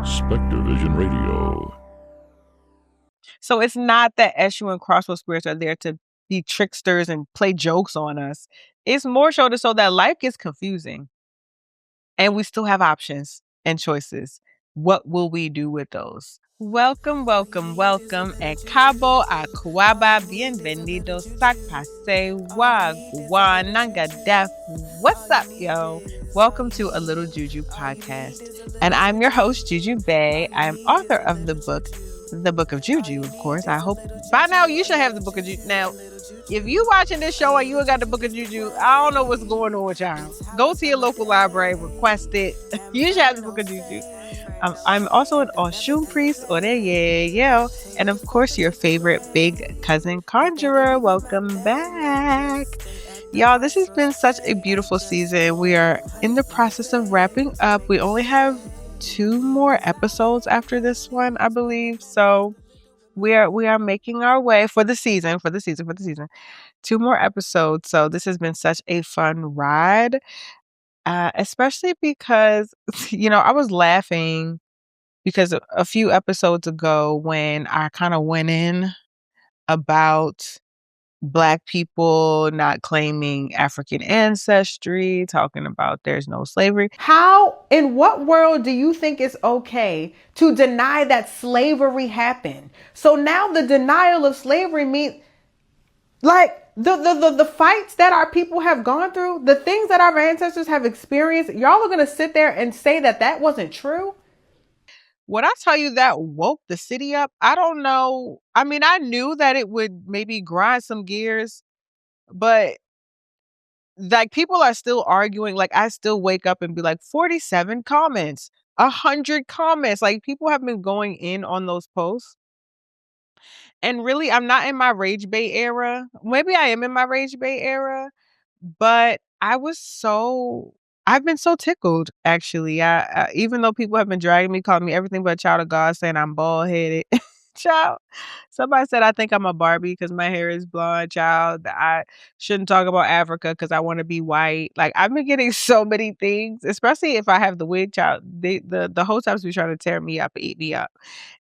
SpectreVision Radio. So it's not that SU and crossword squares are there to be tricksters and play jokes on us. It's more so that life gets confusing and we still have options and choices. What will we do with those? Welcome, welcome, welcome. E cabo a Kuaba. Bienvenidos. Sakpase Wagwananga Def. What's up, yo? Welcome to A Little Juju podcast. And I'm your host, Juju Bay. I'm author of the Book of Juju, of course. I hope by now you should have the Book of Juju. Now, if you watching this show and you ain't got the Book of Juju, I don't know what's going on with y'all. Go to your local library, request it. You should have the Book of Juju. I'm also an Oshun priest, yeah. And of course, your favorite big cousin conjurer. Welcome back. Y'all, this has been such a beautiful season. We are in the process of wrapping up. We only have 2 more episodes after this one, I believe. So we are making our way for the season. 2 more episodes. So this has been such a fun ride. Especially because, I was laughing because a few episodes ago when I kind of went in about Black people not claiming African ancestry, talking about there's no slavery. How, in what world do you think it's okay to deny that slavery happened? So now the denial of slavery means, like, the fights that our people have gone through, the things that our ancestors have experienced, y'all are going to sit there and say that wasn't true? When I tell you that woke the city up, I don't know. I mean, I knew that it would maybe grind some gears, but like people are still arguing. Like I still wake up and be like 47 comments, 100 comments. Like people have been going in on those posts. And really, I'm not in my Rage Bay era. Maybe I am in my Rage Bay era, but I've been so tickled, actually. I even though people have been dragging me, calling me everything but a child of God, saying I'm bald headed. Child, somebody said I think I'm a Barbie because my hair is blonde. Child, I shouldn't talk about Africa because I want to be white. Like I've been getting so many things, especially if I have the wig. Child, the whole times be trying to tear me up, eat me up.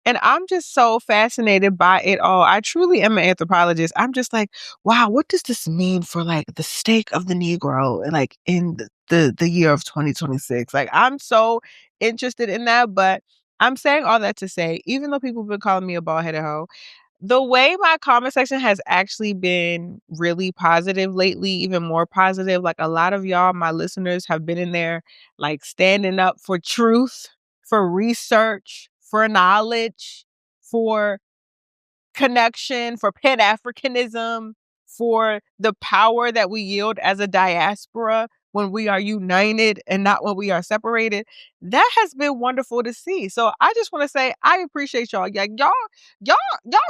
And I'm just so fascinated by it all. I truly am an anthropologist. I'm just like, wow, what does this mean for like the stake of the Negro and like in the year of 2026? Like I'm so interested in that. But I'm saying all that to say, even though people have been calling me a bald-headed hoe, the way my comment section has actually been really positive lately, even more positive. Like a lot of y'all, my listeners, have been in there like standing up for truth, for research, for knowledge, for connection, for Pan-Africanism, for the power that we yield as a diaspora when we are united and not when we are separated. That has been wonderful to see. So I just want to say I appreciate y'all. Y'all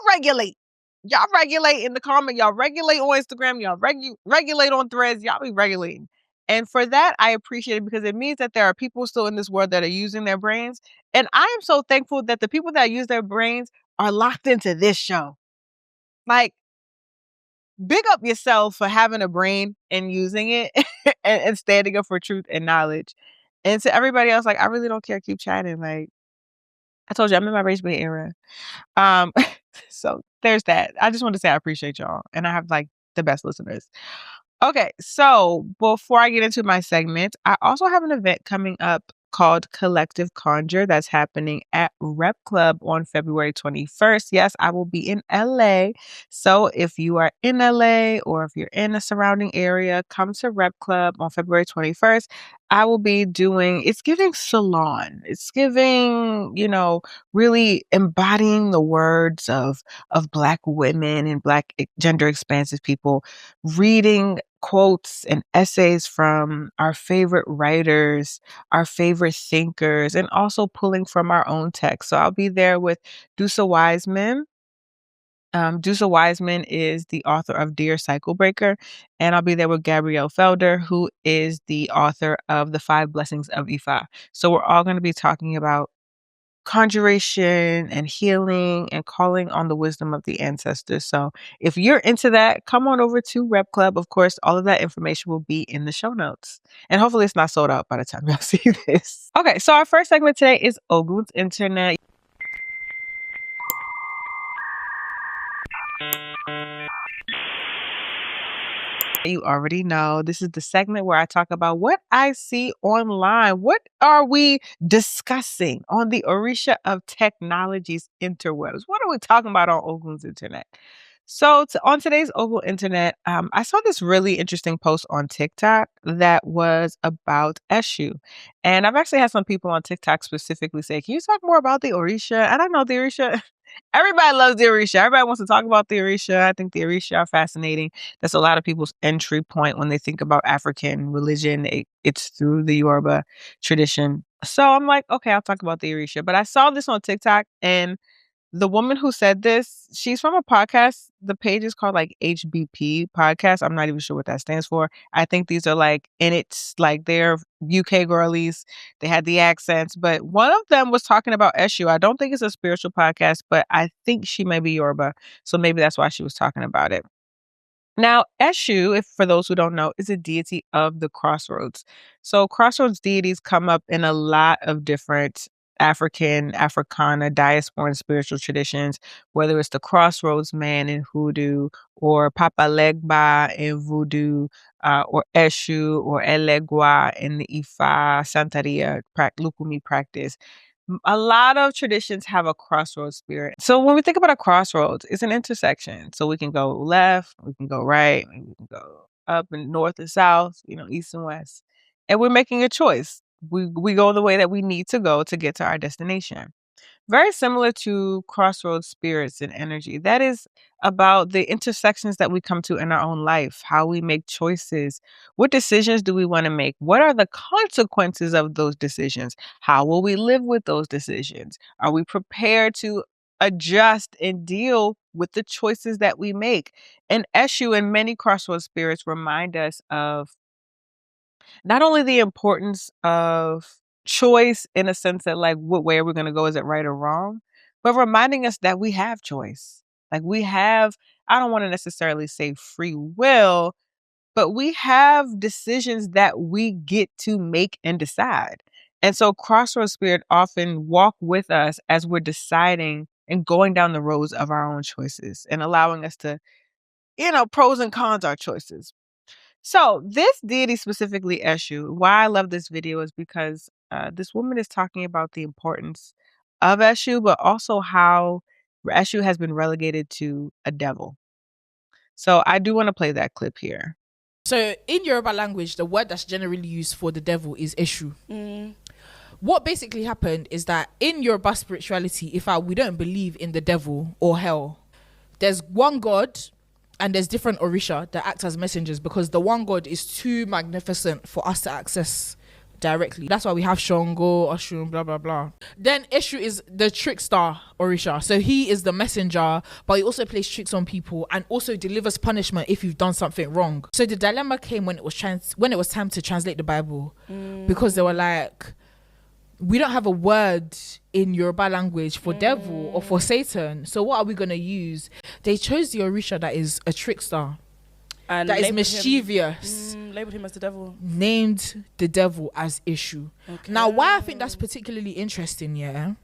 regulate. Y'all regulate in the comment. Y'all regulate on Instagram. Y'all regulate on Threads. Y'all be regulating. And for that, I appreciate it because it means that there are people still in this world that are using their brains. And I am so thankful that the people that use their brains are locked into this show. Like, big up yourself for having a brain and using it and standing up for truth and knowledge. And to everybody else, like, I really don't care. Keep chatting. Like, I told you, I'm in my Rage Bay era. So there's that. I just want to say I appreciate y'all. And I have, like, the best listeners. Okay, so before I get into my segment, I also have an event coming up called Collective Conjure that's happening at Rep Club on February 21st. Yes, I will be in LA. So if you are in LA or if you're in a surrounding area, come to Rep Club on February 21st. I will be it's giving salon. It's giving, really embodying the words of Black women and Black gender expansive people, reading quotes and essays from our favorite writers, our favorite thinkers, and also pulling from our own text. So I'll be there with Dusa Wiseman. Dusa Wiseman is the author of Dear Cycle Breaker, and I'll be there with Gabrielle Felder, who is the author of The 5 Blessings of Ifa. So we're all going to be talking about conjuration and healing and calling on the wisdom of the ancestors. So if you're into that, come on over to Rep Club. Of course, all of that information will be in the show notes. And hopefully it's not sold out by the time y'all see this. Okay, so our first segment today is Ogun's Internet. You already know this is the segment where I talk about what I see online. What are we discussing on the Orisha of Technology's interwebs? What are we talking about on Ogun's Internet? So on today's Ogun Internet, I saw this really interesting post on TikTok that was about Eshu. And I've actually had some people on TikTok specifically say, can you talk more about the Orisha? I don't know the Orisha. Everybody loves the Orisha. Everybody wants to talk about the Orisha. I think the Orisha are fascinating. That's a lot of people's entry point when they think about African religion. It's through the Yoruba tradition. So I'm like, okay, I'll talk about the Orisha. But I saw this on TikTok, and the woman who said this, she's from a podcast. The page is called like HBP podcast. I'm not even sure what that stands for. I think these are like, and it's like they're UK girlies. They had the accents, but one of them was talking about Eshu. I don't think it's a spiritual podcast, but I think she may be Yoruba. So maybe that's why she was talking about it. Now, Eshu, if for those who don't know, is a deity of the crossroads. So crossroads deities come up in a lot of different Africana, diaspora, and spiritual traditions, whether it's the crossroads man in hoodoo, or Papa Legba in voodoo, or Eshu, or Elegua in the Ifa, Santeria, Lukumi practice. A lot of traditions have a crossroads spirit. So when we think about a crossroads, it's an intersection. So we can go left, we can go right, we can go up and north and south, east and west. And we're making a choice. We go the way that we need to go to get to our destination. Very similar to crossroads spirits and energy. That is about the intersections that we come to in our own life, how we make choices. What decisions do we want to make? What are the consequences of those decisions? How will we live with those decisions? Are we prepared to adjust and deal with the choices that we make? And Eshu and many crossroads spirits remind us of not only the importance of choice in a sense that like what way are we going to go, is it right or wrong, but reminding us that we have choice. Like we have, I don't want to necessarily say free will, but we have decisions that we get to make and decide. And so crossroads spirit often walk with us as we're deciding and going down the roads of our own choices and allowing us to, pros and cons our choices. So this deity, specifically Eshu, why I love this video is because this woman is talking about the importance of Eshu, but also how Eshu has been relegated to a devil. So I do want to play that clip here. So in Yoruba language, the word that's generally used for the devil is Eshu. What basically happened is that in Yoruba spirituality, we don't believe in the devil or hell, there's one God and there's different Orisha that act as messengers, because the one God is too magnificent for us to access directly. That's why we have Shango, Oshun, blah, blah, blah. Then Eshu is the trickster Orisha. So he is the messenger, but he also plays tricks on people and also delivers punishment if you've done something wrong. So the dilemma came when it was time to translate the Bible, because they were like, we don't have a word in Yoruba language for devil or for Satan. So what are we going to use? They chose the Orisha that is a trickster, and that is mischievous. Labeled him as the devil. Named the devil as Eshu. Okay. Now, why I think that's particularly interesting,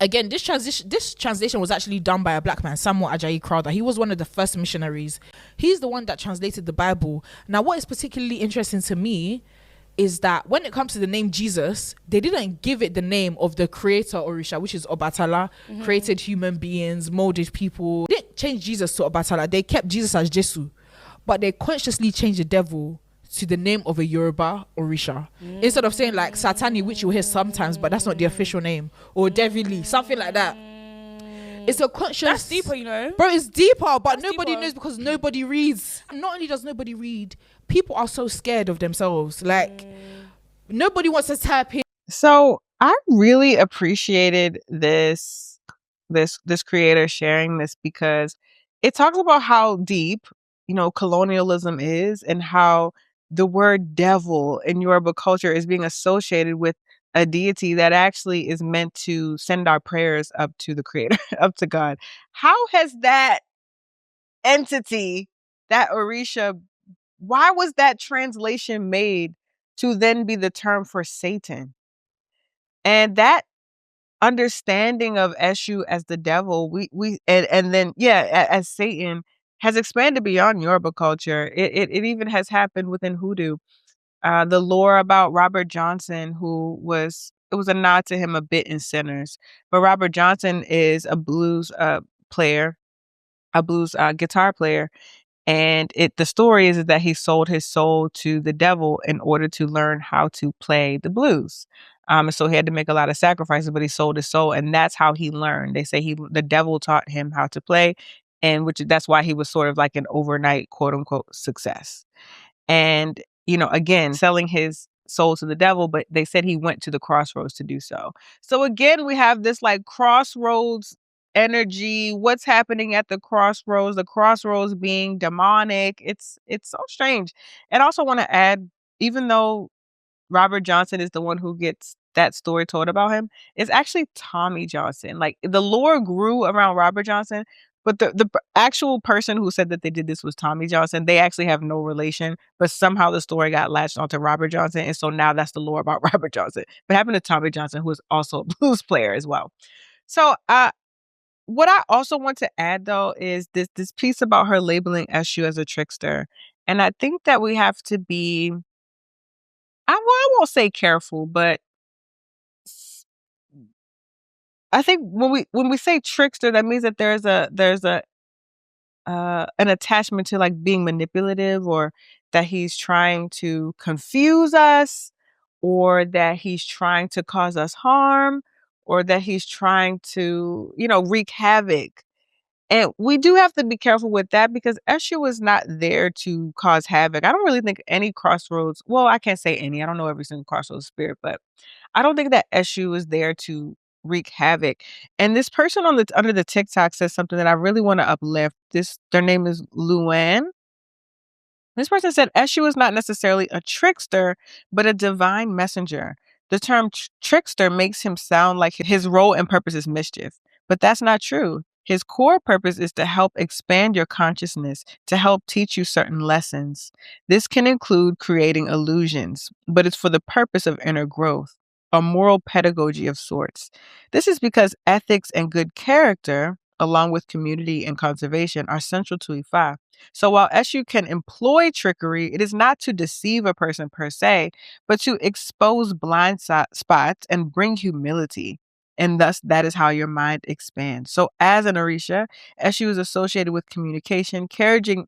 again, this translation was actually done by a black man, Samuel Ajayi Crowther. He was one of the first missionaries. He's the one that translated the Bible. Now, what is particularly interesting to me is that when it comes to the name Jesus, they didn't give it the name of the creator Orisha, which is Obatala, created human beings, molded people. They didn't change Jesus to Obatala. They kept Jesus as Jesu, but they consciously changed the devil to the name of a Yoruba Orisha. Instead of saying like Satani, which you'll hear sometimes, but that's not the official name, or Devili, something like that. It's a conscious... That's deeper, Bro, it's deeper, but nobody knows because nobody reads. And not only does nobody read, people are so scared of themselves. Like, nobody wants to type in. So I really appreciated this creator sharing this, because it talks about how deep, colonialism is, and how the word devil in Yoruba culture is being associated with a deity that actually is meant to send our prayers up to the creator, up to God. How has that entity, that Orisha, why was that translation made to then be the term for Satan? And that understanding of Eshu as the devil, and then as Satan, has expanded beyond Yoruba culture. It even has happened within Hoodoo. The lore about Robert Johnson, it was a nod to him a bit in Sinners, but Robert Johnson is a blues player, a blues guitar player, and the story is that he sold his soul to the devil in order to learn how to play the blues. And so he had to make a lot of sacrifices, but he sold his soul, and that's how he learned. They say the devil taught him how to play, and that's why he was sort of like an overnight quote unquote success. And, again, selling his soul to the devil, but they said he went to the crossroads to do so. So again, we have this like crossroads energy. What's happening at the crossroads being demonic. It's so strange. And I also want to add, even though Robert Johnson is the one who gets that story told about him, it's actually Tommy Johnson. Like, the lore grew around Robert Johnson, but the actual person who said that they did this was Tommy Johnson. They actually have no relation, but somehow the story got latched onto Robert Johnson, and so now that's the lore about Robert Johnson. But happened to Tommy Johnson, who is also a blues player as well. So what I also want to add, though, is this piece about her labeling Eshu as a trickster. And I think that we have to be, I won't say careful, but I think when we say trickster, that means that there's an attachment to like being manipulative, or that he's trying to confuse us, or that he's trying to cause us harm, or that he's trying to, wreak havoc. And we do have to be careful with that, because Eshu is not there to cause havoc. I don't really think any crossroads, well, I can't say any, I don't know every single crossroads spirit, but I don't think that Eshu is there to wreak havoc. And this person under the TikTok says something that I really want to uplift. Their name is Luann. This person said Eshu is not necessarily a trickster, but a divine messenger. The term trickster makes him sound like his role and purpose is mischief, but that's not true. His core purpose is to help expand your consciousness, to help teach you certain lessons. This can include creating illusions, but it's for the purpose of inner growth, a moral pedagogy of sorts. This is because ethics and good character, along with community and conservation, are central to Ifa. So while Eshu can employ trickery, it is not to deceive a person per se, but to expose blind spots and bring humility. And thus, that is how your mind expands. So as an Orisha, Eshu is associated with communication, carrying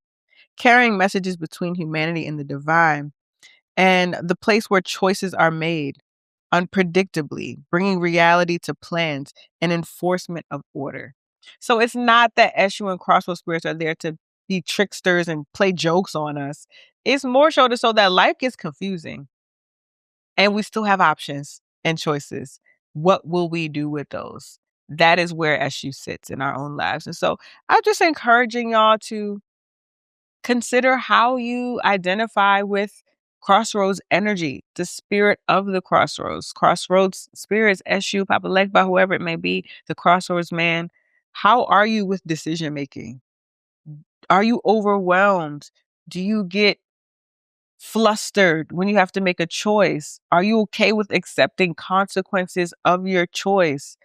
messages between humanity and the divine, and the place where choices are made unpredictably, bringing reality to plans and enforcement of order. So it's not that Eshu and crossroad spirits are there to be tricksters and play jokes on us. It's more so that life gets confusing and we still have options and choices. What will we do with those? That is where Eshu sits in our own lives. And so I'm just encouraging y'all to consider how you identify with crossroads energy, the spirit of the crossroads spirits, Eshu, Papa Legba, whoever it may be, the crossroads man. How are you with decision making? Are you overwhelmed? Do you get flustered when you have to make a choice? Are you okay with accepting consequences of your choice?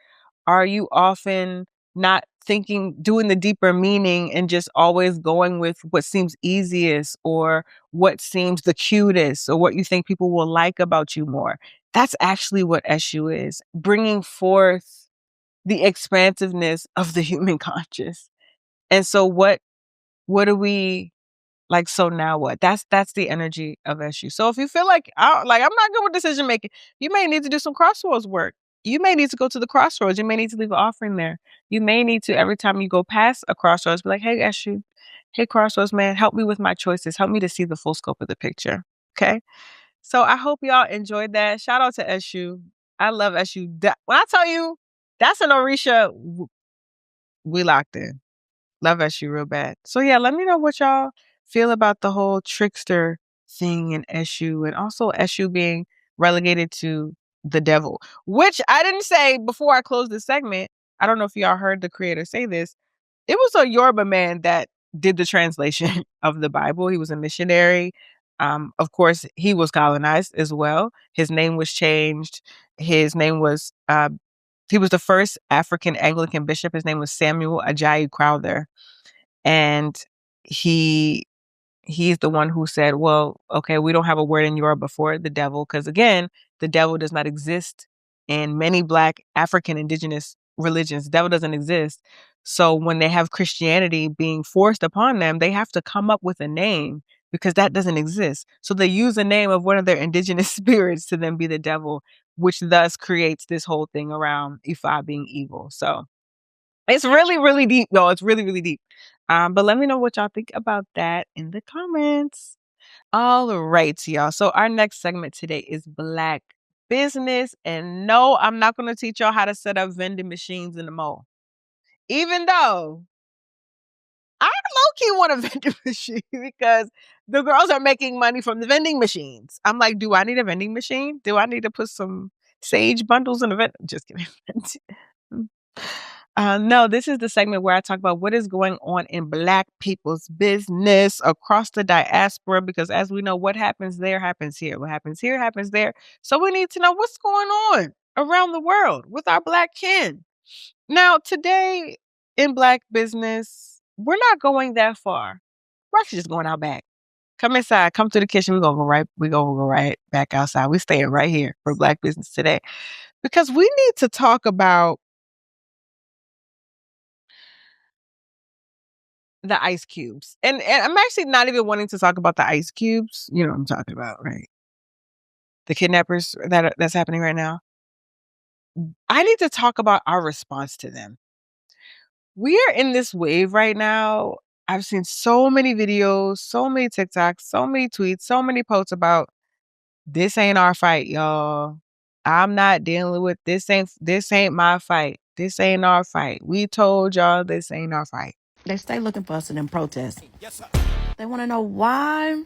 Are you often not doing the deeper meaning, and just always going with what seems easiest, or what seems the cutest, or what you think people will like about you more? That's actually what Eshu is, bringing forth the expansiveness of the human conscious. And so what do we like? So now what? That's the energy of Eshu. So if you feel like I'm not good with decision making, you may need to do some crossroads work. You may need to go to the crossroads. You may need to leave an offering there. You may need to, every time you go past a crossroads, be like, hey, Eshu, hey, crossroads man, help me with my choices. Help me to see the full scope of the picture. Okay. So I hope y'all enjoyed that. Shout out to Eshu. I love Eshu. When I tell you, that's an Orisha, we locked in. Love Eshu real bad. So yeah, let me know what y'all feel about the whole trickster thing in Eshu, and also Eshu being relegated to the devil, which I didn't say before I closed this segment. I don't know if y'all heard the creator say this. It was a Yoruba man that did the translation of the Bible. He was a missionary. Of course, he was colonized as well. His name was changed. His name was, he was the first African Anglican bishop. His name was Samuel Ajayi Crowther. And he's the one who said, well, okay, we don't have a word in Yoruba for the devil. Because again, the devil does not exist in many Black African indigenous religions. The devil doesn't exist. So when they have Christianity being forced upon them, they have to come up with a name because that doesn't exist. So they use the name of one of their indigenous spirits to then be the devil, which thus creates this whole thing around Ifa being evil. So it's really, really deep, y'all. It's really, really deep. But let me know what y'all think about that in the comments. All right, y'all. So our next segment today is Black business. And no, I'm not going to teach y'all how to set up vending machines in the mall. Even though I low-key want a vending machine because the girls are making money from the vending machines. I'm like, do I need a vending machine? Do I need to put some sage bundles in the vending? Just kidding. No, this is the segment where I talk about what is going on in Black people's business across the diaspora, because as we know, what happens there happens here. What happens here happens there. So we need to know what's going on around the world with our Black kin. Now, today in Black business, we're not going that far. We're actually just going out back. Come inside, come to the kitchen. We're gonna go right back outside. We're staying right here for Black business today. Because we need to talk about the ice cubes. And I'm actually not even wanting to talk about the ice cubes. You know what I'm talking about, right? The kidnappers that's happening right now. I need to talk about our response to them. We are in this wave right now. I've seen so many videos, so many TikToks, so many tweets, so many posts about this ain't our fight, y'all. I'm not dealing with this ain't my fight. This ain't our fight. We told y'all this ain't our fight. They stay looking for us in them protests. Yes, sir. They want to know why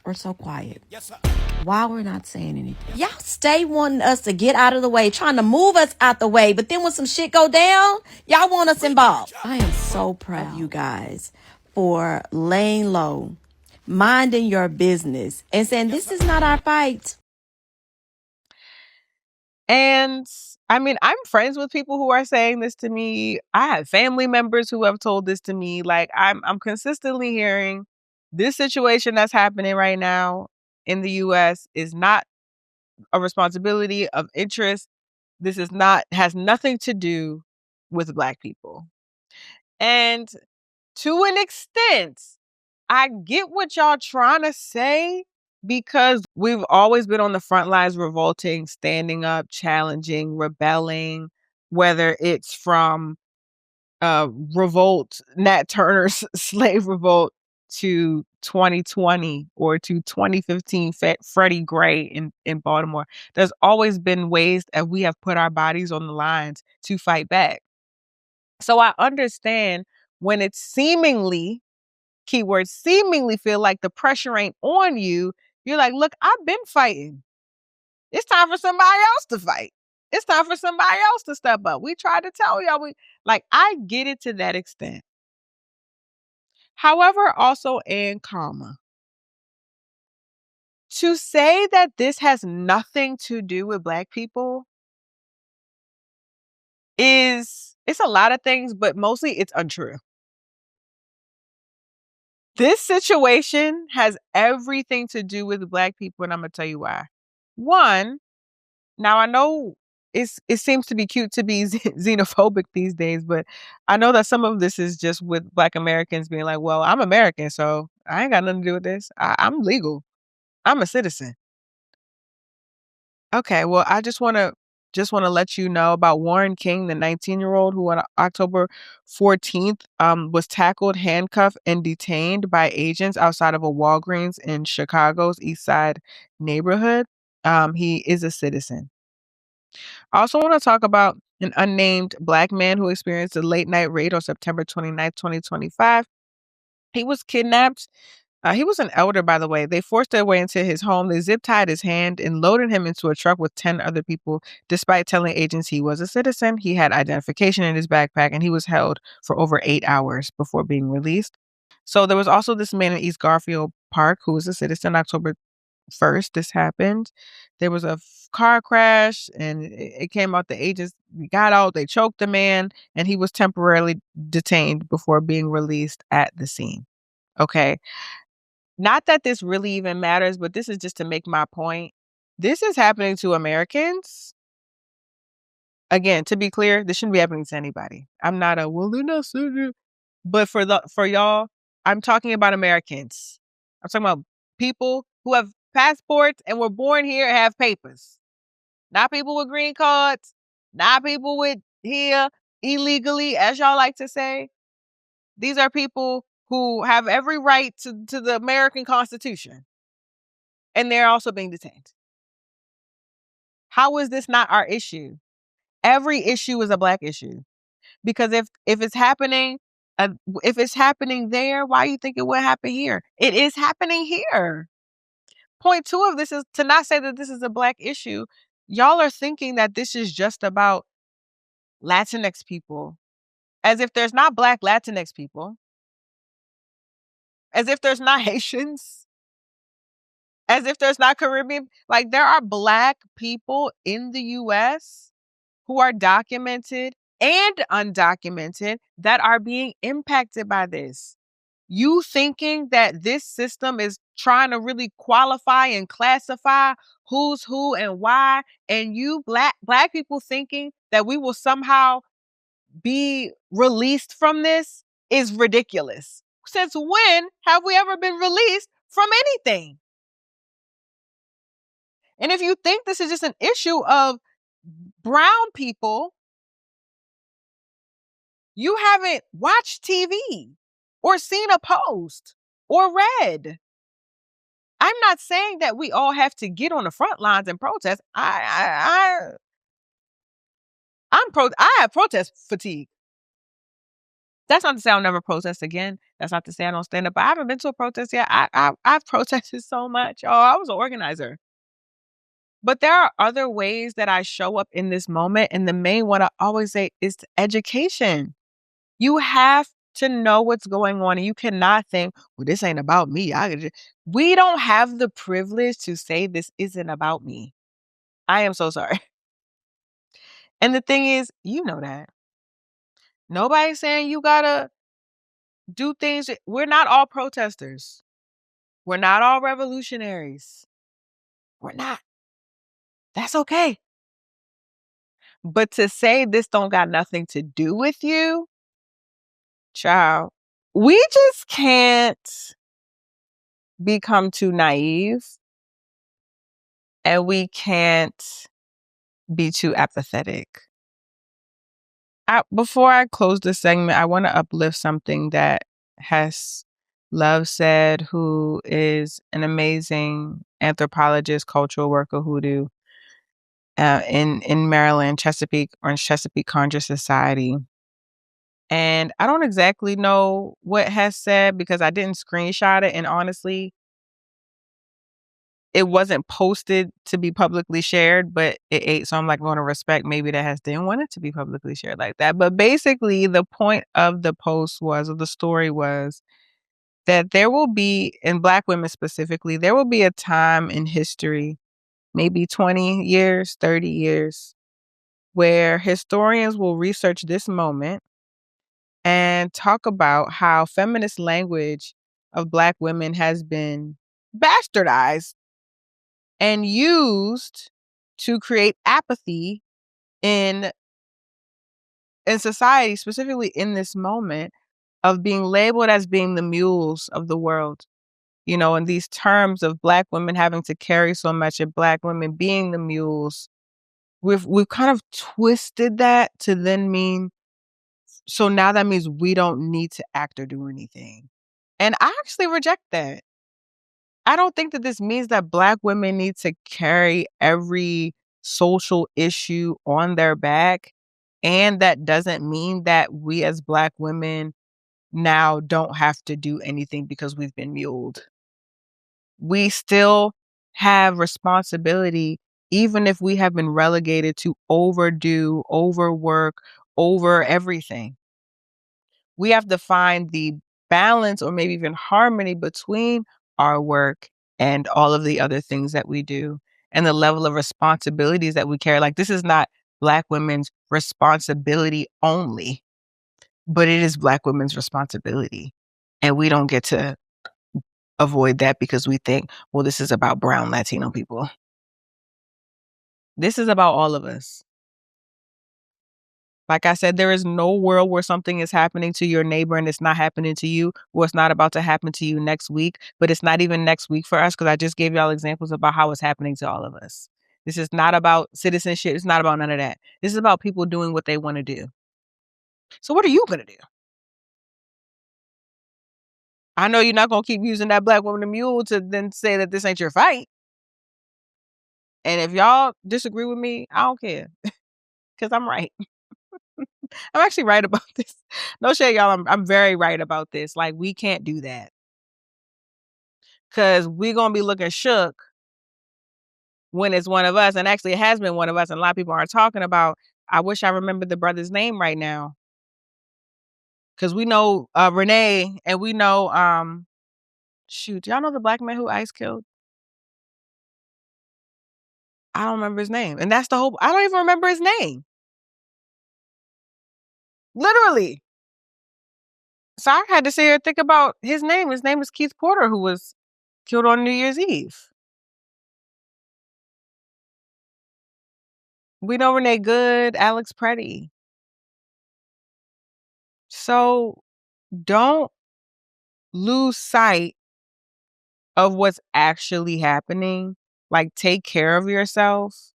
we're so quiet. Yes, sir. Why we're not saying anything. Y'all stay wanting us to get out of the way, trying to move us out the way. But then when some shit go down, y'all want us involved. I am so proud of you guys for laying low, minding your business, and saying this is not our fight. And I mean, I'm friends with people who are saying this to me. I have family members who have told this to me. Like I'm consistently hearing this situation that's happening right now in the US is not a responsibility of interest. This has nothing to do with Black people. And to an extent, I get what y'all trying to say, because we've always been on the front lines revolting, standing up, challenging, rebelling, whether it's from revolt, Nat Turner's slave revolt, to 2020 or to 2015 Freddie Gray in Baltimore. There's always been ways that we have put our bodies on the lines to fight back. So I understand when it's seemingly, keyword seemingly, feel like the pressure ain't on you. You're like, look, I've been fighting. It's time for somebody else to fight. It's time for somebody else to step up. We tried to tell y'all. I get it to that extent. However, also, and comma, to say that this has nothing to do with Black people it's a lot of things, but mostly it's untrue. This situation has everything to do with Black people, and I'm going to tell you why. One, now I know it seems to be cute to be xenophobic these days, but I know that some of this is just with Black Americans being like, well, I'm American, so I ain't got nothing to do with this. I'm legal. I'm a citizen. Okay, well, I just want to let you know about Warren King, the 19-year-old who on October 14th was tackled, handcuffed, and detained by agents outside of a Walgreens in Chicago's East Side neighborhood. He is a citizen. I also want to talk about an unnamed Black man who experienced a late night raid on September 29th, 2025. He was kidnapped He was an elder, by the way. They forced their way into his home. They zip-tied his hand and loaded him into a truck with 10 other people. Despite telling agents he was a citizen, he had identification in his backpack, and he was held for over 8 hours before being released. So there was also this man in East Garfield Park who was a citizen. October 1st, this happened. There was a car crash, and it came out. The agents got out. They choked the man, and he was temporarily detained before being released at the scene. Okay. Not that this really even matters, but this is just to make my point. This is happening to Americans. Again, to be clear, this shouldn't be happening to anybody. I'm not a, well, they're not citizens. But for y'all, I'm talking about Americans. I'm talking about people who have passports and were born here and have papers. Not people with green cards. Not people with here illegally, as y'all like to say. These are people who have every right to the American Constitution. And they're also being detained. How is this not our issue? Every issue is a Black issue. Because if it's happening, if it's happening there, why do you think it would happen here? It is happening here. Point 2 of this is to not say that this is a Black issue. Y'all are thinking that this is just about Latinx people. As if there's not Black Latinx people. As if there's not Haitians. As if there's not Caribbean. Like, there are Black people in the U.S. who are documented and undocumented that are being impacted by this. You thinking that this system is trying to really qualify and classify who's who and why, and you Black people thinking that we will somehow be released from this is ridiculous. Since when have we ever been released from anything? And if you think this is just an issue of brown people, you haven't watched TV or seen a post or read. I'm not saying that we all have to get on the front lines and protest. I have protest fatigue. That's not to say I'll never protest again. That's not to say I don't stand up. I haven't been to a protest yet. I've protested so much. Oh, I was an organizer. But there are other ways that I show up in this moment. And the main one I always say is education. You have to know what's going on. And you cannot think, well, this ain't about me. We don't have the privilege to say this isn't about me. I am so sorry. And the thing is, you know that. Nobody's saying you gotta do things. We're not all protesters. We're not all revolutionaries. We're not. That's okay. But to say this don't got nothing to do with you, child, we just can't become too naive, and we can't be too apathetic. Before I close this segment, I want to uplift something that Hess Love said, who is an amazing anthropologist, cultural worker, hoodoo, in Maryland, Chesapeake Conjure Society. And I don't exactly know what Hess said because I didn't screenshot it. And honestly, it wasn't posted to be publicly shared, but it ate. So I'm like going to respect maybe that Hess didn't want it to be publicly shared like that. But basically, the point of the post was, or the story was, that there will be, in Black women specifically, there will be a time in history, maybe 20 years, 30 years, where historians will research this moment and talk about how feminist language of Black women has been bastardized and used to create apathy in society, specifically in this moment of being labeled as being the mules of the world. You know, and these terms of Black women having to carry so much and Black women being the mules, we've kind of twisted that to then mean, so now that means we don't need to act or do anything. And I actually reject that. I don't think that this means that Black women need to carry every social issue on their back. And that doesn't mean that we as Black women now don't have to do anything because we've been muled. We still have responsibility, even if we have been relegated to overdo, overwork, over everything. We have to find the balance or maybe even harmony between our work and all of the other things that we do and the level of responsibilities that we carry. Like, this is not Black women's responsibility only, but it is Black women's responsibility. And we don't get to avoid that because we think, well, this is about brown Latino people. This is about all of us. Like I said, there is no world where something is happening to your neighbor and it's not happening to you, or it's not about to happen to you next week, but it's not even next week for us because I just gave y'all examples about how it's happening to all of us. This is not about citizenship. It's not about none of that. This is about people doing what they want to do. So what are you going to do? I know you're not going to keep using that Black woman and mule to then say that this ain't your fight. And if y'all disagree with me, I don't care because I'm right. I'm actually right about this. No shade, y'all. I'm very right about this. Like, we can't do that. Because we're going to be looking shook when it's one of us. And actually, it has been one of us. And a lot of people aren't talking about. I wish I remembered the brother's name right now. Because we know Renee and we know, shoot, y'all know the Black man who ICE killed? I don't remember his name. And that's the whole, I don't even remember his name. Literally. So I had to sit here and think about his name. His name is Keith Porter, who was killed on New Year's Eve. We know Renee Good, Alex Preddy. So don't lose sight of what's actually happening. Like, take care of yourself.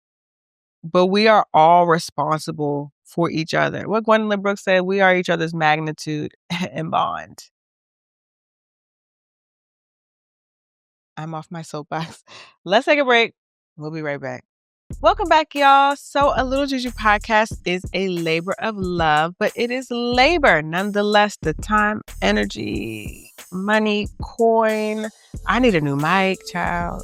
But we are all responsible for each other. What Gwendolyn Brooks said, we are each other's magnitude and bond. I'm off my soapbox. Let's take a break. We'll be right back. Welcome back, y'all. So A Little Juju podcast is a labor of love, but it is labor nonetheless. The time, energy, money, coin. I need a new mic, child.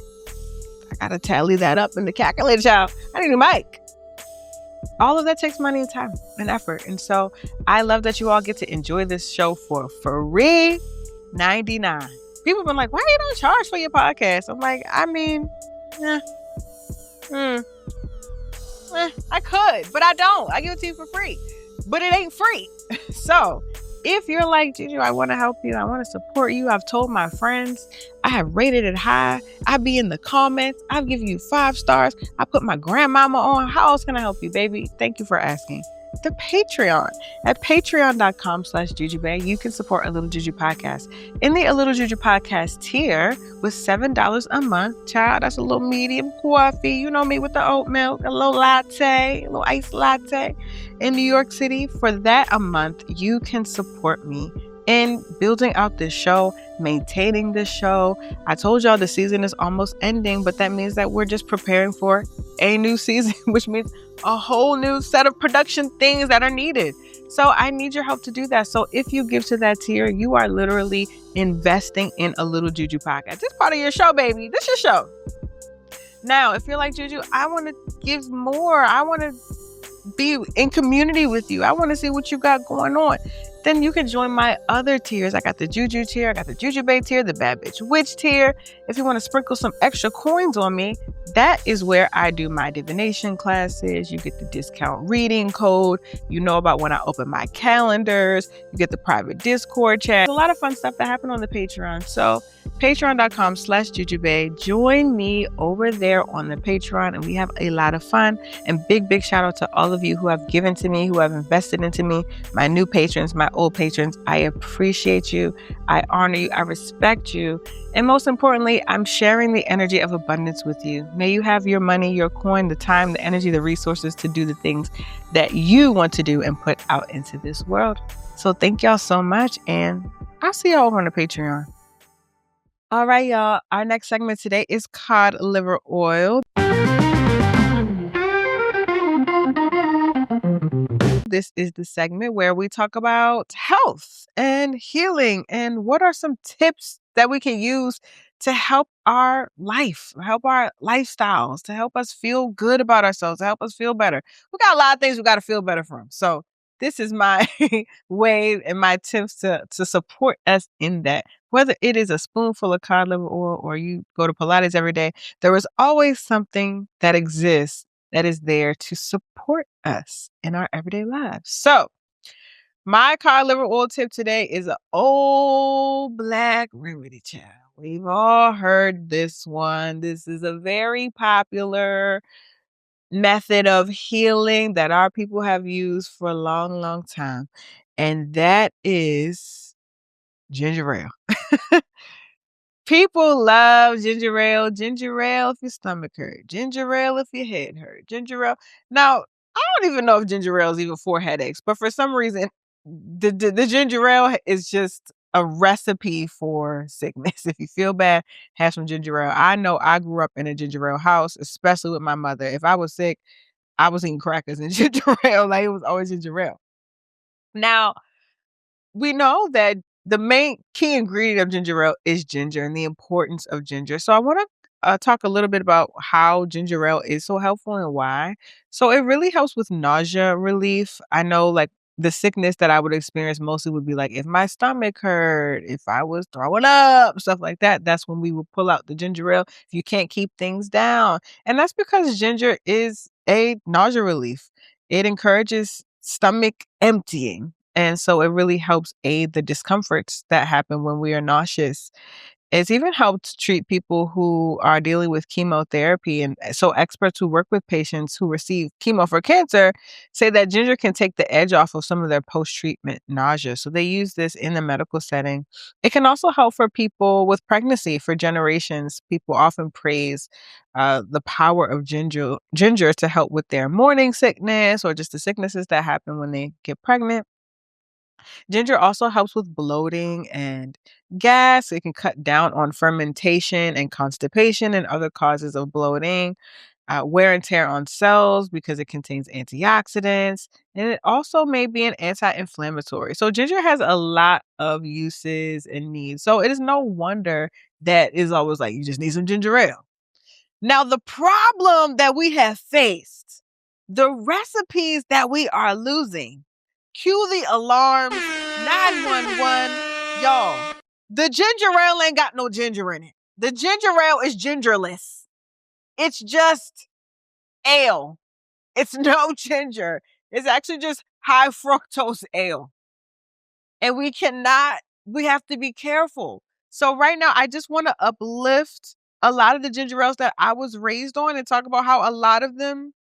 I gotta tally that up in the calculator, child. I need a new mic. All of that takes money and time and effort. And so I love that you all get to enjoy this show for free $99. People have been like, why you don't charge for your podcast? I'm like, I mean, I could, but I don't. I give it to you for free. But it ain't free. So if you're like, Juju, I want to help you. I want to support you. I've told my friends. I have rated it high. I be in the comments. I've given you 5 stars. I put my grandmama on. How else can I help you, baby? Thank you for asking. The Patreon at patreon.com/JujuBay. You can support A Little Juju podcast in the A Little Juju podcast tier with $7 a month. Child, that's a little medium coffee. You know me with the oat milk, a little latte, a little iced latte in New York City. For that a month, you can support me in building out this show, maintaining this show. I told y'all the season is almost ending, but that means that we're just preparing for a new season, which means a whole new set of production things that are needed. So I need your help to do that. So if you give to that tier, you are literally investing in A Little Juju podcast. This part of your show, baby. This is your show. Now, if you're like, Juju, I want to give more. I want to be in community with you. I want to see what you got going on. Then you can join my other tiers. I got the Juju tier, I got the Juju Bay tier, the Bad Bitch Witch tier. If you want to sprinkle some extra coins on me, that is where I do my divination classes. You get the discount reading code. You know about when I open my calendars. You get the private Discord chat. There's a lot of fun stuff that happen on the Patreon. So patreon.com/JujuBay. Join me over there on the Patreon and we have a lot of fun. And big shout out to all of you who have given to me, who have invested into me, my new patrons, my old patrons. I appreciate you. I honor you. I respect you. And most importantly, I'm sharing the energy of abundance with you. May you have your money, your coin, the time, the energy, the resources to do the things that you want to do and put out into this world. So thank y'all so much. And I'll see y'all over on the Patreon. All right, y'all. Our next segment today is cod liver oil. This is the segment where we talk about health and healing and what are some tips that we can use to help our life, help our lifestyles, to help us feel good about ourselves, to help us feel better. We got a lot of things we got to feel better from. So this is my way and my tips to support us in that. Whether it is a spoonful of cod liver oil or you go to Pilates every day, there is always something that exists that is there to support us in our everyday lives. So my cod liver oil tip today is an old black remedy, child. We've all heard this one. This is a very popular method of healing that our people have used for a long, long time. And that is ginger ale. People love ginger ale. Ginger ale if your stomach hurt. Ginger ale if your head hurt. Ginger ale. Now, I don't even know if ginger ale is even for headaches, but for some reason, the ginger ale is just a recipe for sickness. If you feel bad, have some ginger ale. I know I grew up in a ginger ale house, especially with my mother. If I was sick, I was eating crackers and ginger ale. Like, it was always ginger ale. Now, we know that the main key ingredient of ginger ale is ginger and the importance of ginger. So I want to talk a little bit about how ginger ale is so helpful and why. So it really helps with nausea relief. I know, like, the sickness that I would experience mostly would be like if my stomach hurt, if I was throwing up, stuff like that. That's when we would pull out the ginger ale if you can't keep things down. And that's because ginger is a nausea relief. It encourages stomach emptying. And so it really helps aid the discomforts that happen when we are nauseous. It's even helped treat people who are dealing with chemotherapy. And so experts who work with patients who receive chemo for cancer say that ginger can take the edge off of some of their post-treatment nausea. So they use this in the medical setting. It can also help for people with pregnancy. For generations, people often praise the power of ginger to help with their morning sickness or just the sicknesses that happen when they get pregnant. Ginger also helps with bloating and gas. It can cut down on fermentation and constipation and other causes of bloating, wear and tear on cells because it contains antioxidants, and it also may be an anti-inflammatory. So ginger has a lot of uses and needs. So it is no wonder that it's always like, you just need some ginger ale. Now, the problem that we have faced, the recipes that we are losing. Cue the alarms, 911. Y'all, the ginger ale ain't got no ginger in it. The ginger ale is gingerless. It's just ale. It's no ginger. It's actually just high fructose ale. And we have to be careful. So right now, I just want to uplift a lot of the ginger ales that I was raised on and talk about how a lot of them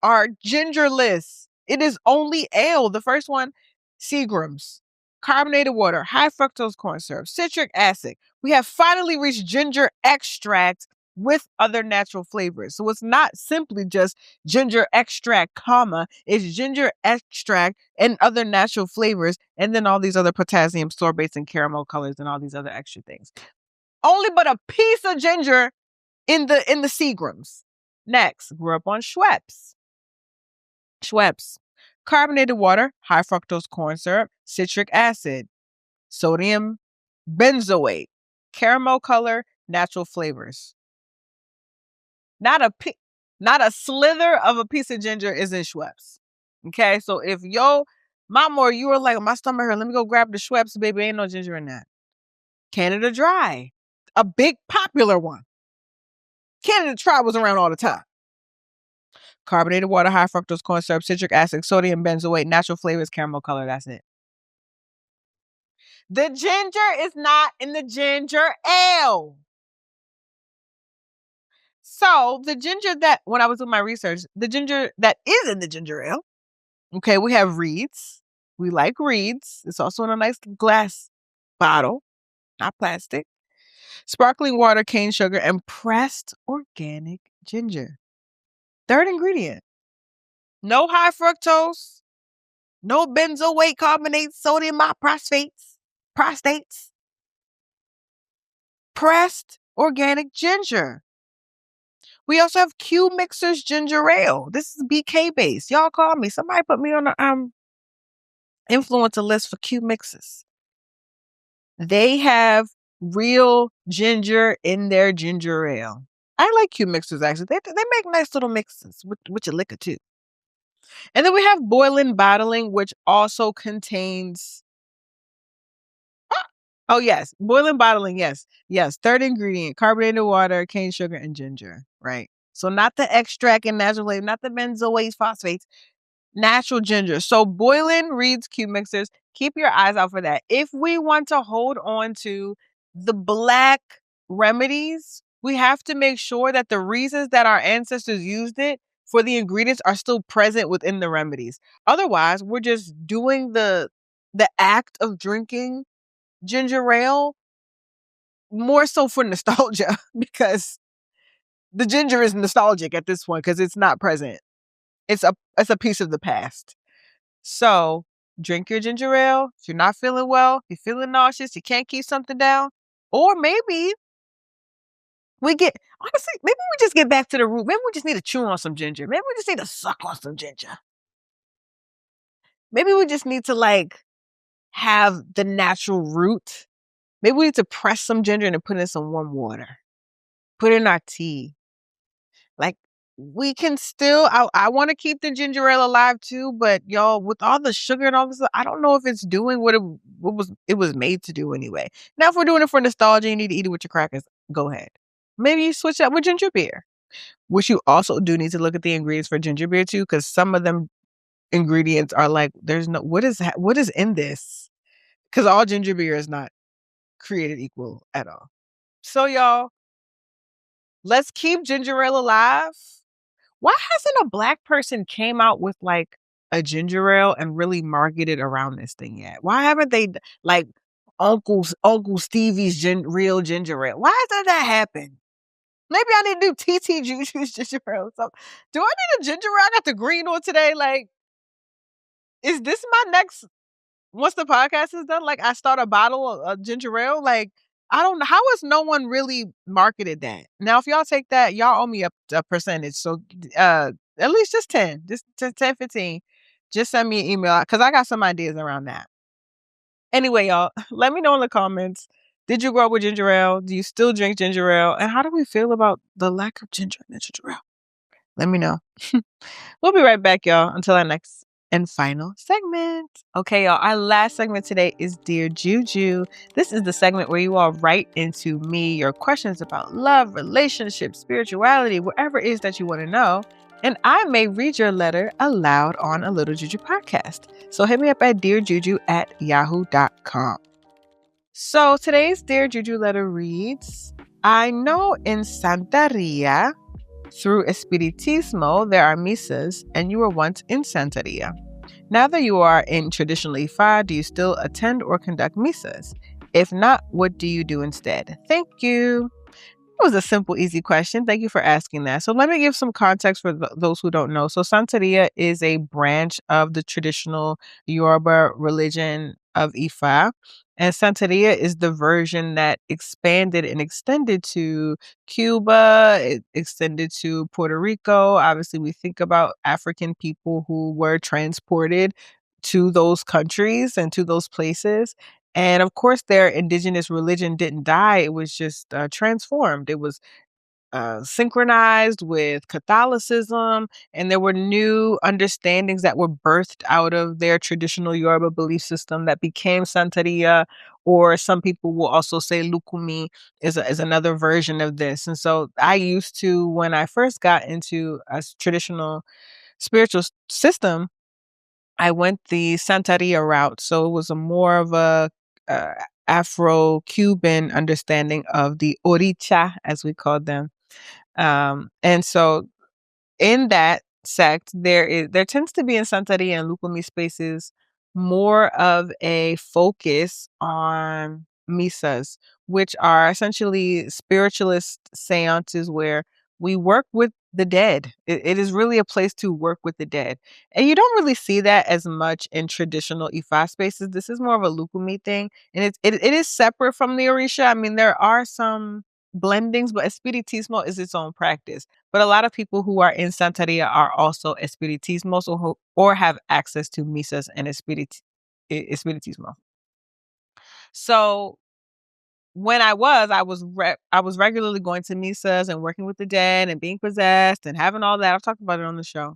are gingerless. It is only ale. The first one, Seagram's, carbonated water, high fructose corn syrup, citric acid. We have finally reached ginger extract with other natural flavors. So it's not simply just ginger extract, comma, it's ginger extract and other natural flavors, and then all these other potassium sorbates and caramel colors and all these other extra things. Only but a piece of ginger in the Seagram's. Next, grew up on Schweppes. Carbonated water, high fructose corn syrup, citric acid, sodium benzoate, caramel color, natural flavors. Not a slither of a piece of ginger is in Schweppes. Okay, so if yo mama or you were like, my stomach hurt, let me go grab the Schweppes, baby, ain't no ginger in that. Canada Dry, a big popular one. Canada Dry was around all the time. Carbonated water, high fructose corn syrup, citric acid, sodium benzoate, natural flavors, caramel color. That's it. The ginger is not in the ginger ale. So the ginger that, when I was doing my research, the ginger that is in the ginger ale, okay, we have reeds. We like reeds. It's also in a nice glass bottle, not plastic. Sparkling water, cane sugar, and pressed organic ginger. Third ingredient. No high fructose, no benzoate carbonate, sodium prostates, pressed organic ginger. We also have Q Mixers ginger ale. This is BK based. Y'all call me. Somebody put me on the influencer list for Q Mixers. They have real ginger in their ginger ale. I like cube mixers, actually. They make nice little mixes with your liquor, too. And then we have boiling bottling, which also contains... Oh, yes. Boiling bottling, yes. Yes. Third ingredient, carbonated water, cane sugar, and ginger, right? So not the extract and natural flavor, not the benzoate phosphates, natural ginger. So boiling reads cube mixers. Keep your eyes out for that. If we want to hold on to the black remedies, we have to make sure that the reasons that our ancestors used it for the ingredients are still present within the remedies. Otherwise, we're just doing the act of drinking ginger ale more so for nostalgia, because the ginger is nostalgic at this point because it's not present. It's a piece of the past. So drink your ginger ale. If you're not feeling well, you're feeling nauseous, you can't keep something down, or maybe maybe we just get back to the root. Maybe we just need to chew on some ginger. Maybe we just need to suck on some ginger. Maybe we just need to have the natural root. Maybe we need to press some ginger and put in some warm water. Put in our tea. We can still, I want to keep the ginger ale alive too, but y'all, with all the sugar and all this, I don't know if it's doing what it was made to do anyway. Now, if we're doing it for nostalgia, you need to eat it with your crackers, go ahead. Maybe you switch up with ginger beer, which you also do need to look at the ingredients for ginger beer too, because some of them ingredients are what is in this? Because all ginger beer is not created equal at all. So y'all, let's keep ginger ale alive. Why hasn't a black person came out with a ginger ale and really marketed around this thing yet? Why haven't they Uncle Stevie's real ginger ale? Why hasn't that happened? Maybe I need to do TT Juju's ginger ale or something. Do I need a ginger ale? I got the green one today. Is this my next... Once the podcast is done, I start a bottle of ginger ale? I don't know. How has no one really marketed that? Now, if y'all take that, y'all owe me a percentage. So at least just 10, just 10, 15. Just send me an email because I got some ideas around that. Anyway, y'all, let me know in the comments. Did you grow up with ginger ale? Do you still drink ginger ale? And how do we feel about the lack of ginger in the ginger ale? Let me know. We'll be right back, y'all, until our next and final segment. Okay, y'all, our last segment today is Dear Juju. This is the segment where you all write into me your questions about love, relationships, spirituality, whatever it is that you want to know. And I may read your letter aloud on a Little Juju podcast. So hit me up at dearjuju@yahoo.com. So today's Dear Juju letter reads, I know in Santeria, through Espiritismo, there are misas, and you were once in Santeria. Now that you are in traditional Ifa, do you still attend or conduct misas? If not, what do you do instead? Thank you. It was a simple, easy question. Thank you for asking that. So let me give some context for those who don't know. So Santeria is a branch of the traditional Yoruba religion of Ifa. And Santeria is the version that expanded and extended to Cuba. It extended to Puerto Rico. Obviously, we think about African people who were transported to those countries and to those places. And of course, their indigenous religion didn't die. It was just transformed. It was synchronized with Catholicism, and there were new understandings that were birthed out of their traditional Yoruba belief system that became Santeria, or some people will also say Lukumi is another version of this. And so I used to, when I first got into a traditional spiritual system, I went the Santeria route. So it was more of a Afro-Cuban understanding of the Oricha, as we called them. And so in that sect, there tends to be in Santeria and Lukumi spaces more of a focus on misas, which are essentially spiritualist seances where we work with the dead. It is really a place to work with the dead. And you don't really see that as much in traditional Ifa spaces. This is more of a Lukumi thing. And it is separate from the Orisha. I mean, there are some blendings, but Espiritismo is its own practice. But a lot of people who are in Santeria are also Espiritismos or have access to misas and Espiritismo. So when I was regularly going to misas and working with the dead and being possessed and having all that. I've talked about it on the show.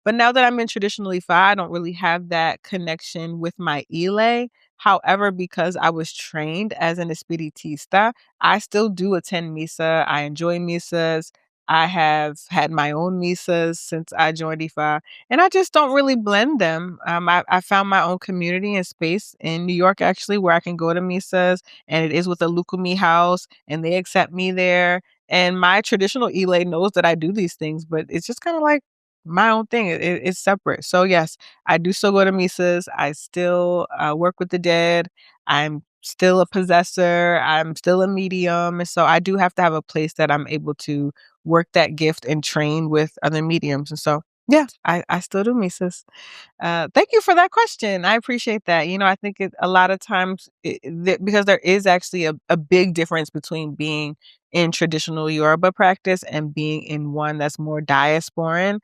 But now that I'm in traditional Ifa, I don't really have that connection with my Ile. However, because I was trained as an espiritista, I still do attend Misa. I enjoy Misas. I have had my own Misas since I joined Ifa, and I just don't really blend them. I found my own community and space in New York, actually, where I can go to Misas, and it is with a Lukumi house, and they accept me there. And my traditional Ile knows that I do these things, but it's just kind of like my own thing. It's separate. So yes, I do still go to misas. I still work with the dead. I'm still a possessor. I'm still a medium. And so I do have to have a place that I'm able to work that gift and train with other mediums. And so, yeah, I still do misas. Thank you for that question. I appreciate that. I think a lot of times, because there is actually a big difference between being in traditional Yoruba practice and being in one that's more diasporan.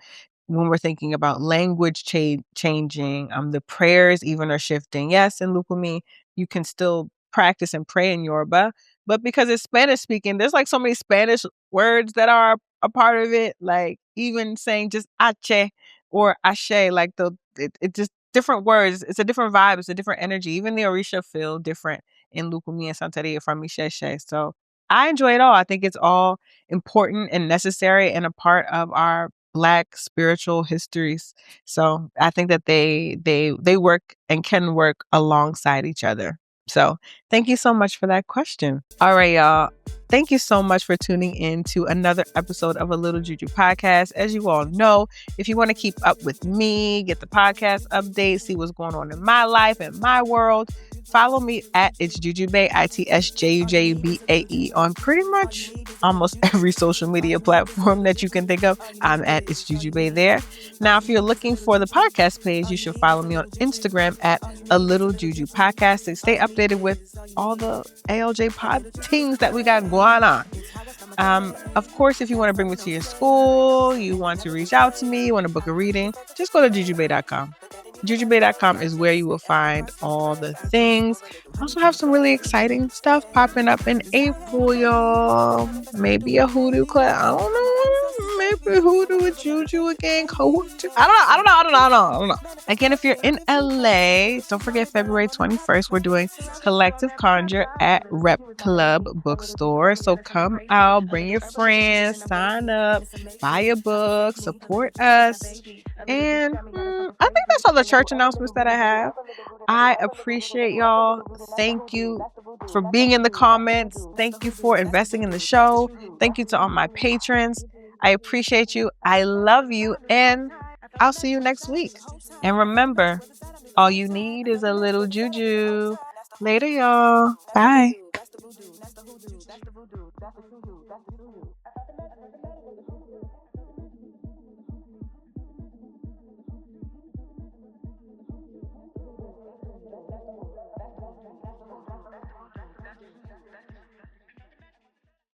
When we're thinking about language changing, the prayers even are shifting. Yes, in Lukumi, you can still practice and pray in Yoruba, but because it's Spanish speaking, there's like so many Spanish words that are a part of it. Like even saying just ache or ashe, like it just different words. It's a different vibe. It's a different energy. Even the Orisha feel different in Lukumi and Santeria from Isheshe. So I enjoy it all. I think it's all important and necessary and a part of our Black spiritual histories. So I think that they work and can work alongside each other. So thank you so much for that question. All right, y'all. Thank you so much for tuning in to another episode of A Little Juju podcast. As you all know, if you want to keep up with me, get the podcast updates, see what's going on in my life and my world, follow me at It's Jujube, ITSJUJUBAE on pretty much almost every social media platform that you can think of. I'm at It's Jujube there. Now, if you're looking for the podcast page, you should follow me on Instagram at A Little Juju Podcast to stay updated with all the ALJ pod things that we got going on. Of course, if you want to bring me to your school, you want to reach out to me, you want to book a reading, just go to jujube.com. Jujube.com is where you will find all the things. I also have some really exciting stuff popping up in April, y'all. Maybe a hoodoo class. I don't know. Maybe hoodoo with Juju again. I don't know. Again, if you're in LA, don't forget February 21st, we're doing Collective Conjure at Rep Club Bookstore. So come out, bring your friends, sign up, buy a book, support us. And I think that's all the church announcements that I have. I appreciate y'all. Thank you for being in the comments. Thank you for investing in the show. Thank you to all my patrons. I appreciate you. I love you. And I'll see you next week. And remember, all you need is a little juju. Later, y'all. Bye.